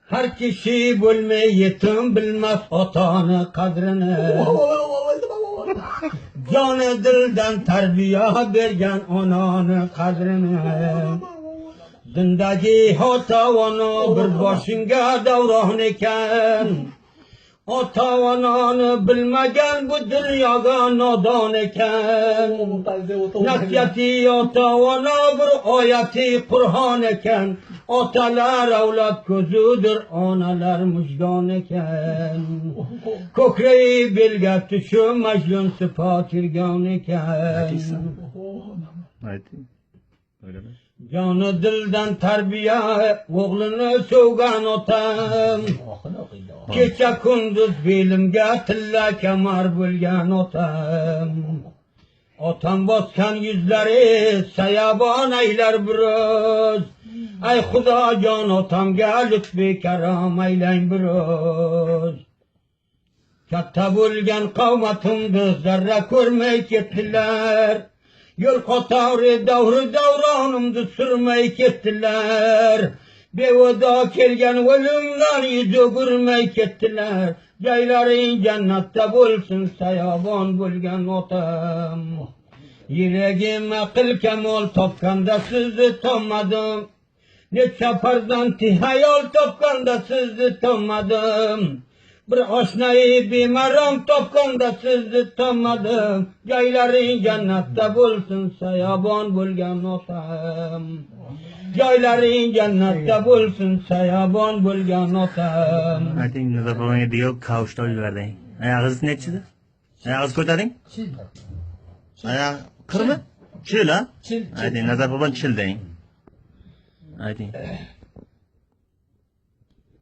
Her kişi bölmeyi yetim bilmez atanı kadrini. Canı dilden terbiye bergen ananı kadrini. Zindagi hatavanı bir başınga davran eken. Atavananı bilmegen bu dünyada nadan eken. Nasiyeti atavana bir ayeti Kur'an eken. Atalar evlat gözüdür, analar müjgan eken. Kokreyi bilge tüşü mecnun sıfat irgan eken. Canı dilden terbiye, oğlunu sevgan otam. Gece kunduz bilimge tilla kemar bilgen otam. Otam boskan yüzleri sayaban eyler büroz. Ay Xuda can otamga lütfi karam eyleyin büroz. Katta bo'lgan qavmatimni zarra ko'rmay ketdilar. Yo'l qatori davronimni surmay ketdilar. Bevado kelgan o'limdan yuz o'girmay ketdilar. Joylaring jannatda bo'lsin sayobon bo'lgan otam. Yuragim aql kamol topganda sizni topmadim. Necha farzandli hayol topganda sizni topmadim. Bir oshnayi bemarom topganda sizni topmadim. Joylaring jannatda bo'lsin sayobon bo'lgan otam. Joylaring jannatda bo'lsin sayobon bo'lgan otam. Ayting Nazarxonga diyor kavuşda yuvarding. Ayog'ingiz nechida? Ayog'ingizni ko'taring. Ayog qirmi? Chil ha? Ayting Nazarxon chil deng. Ayting.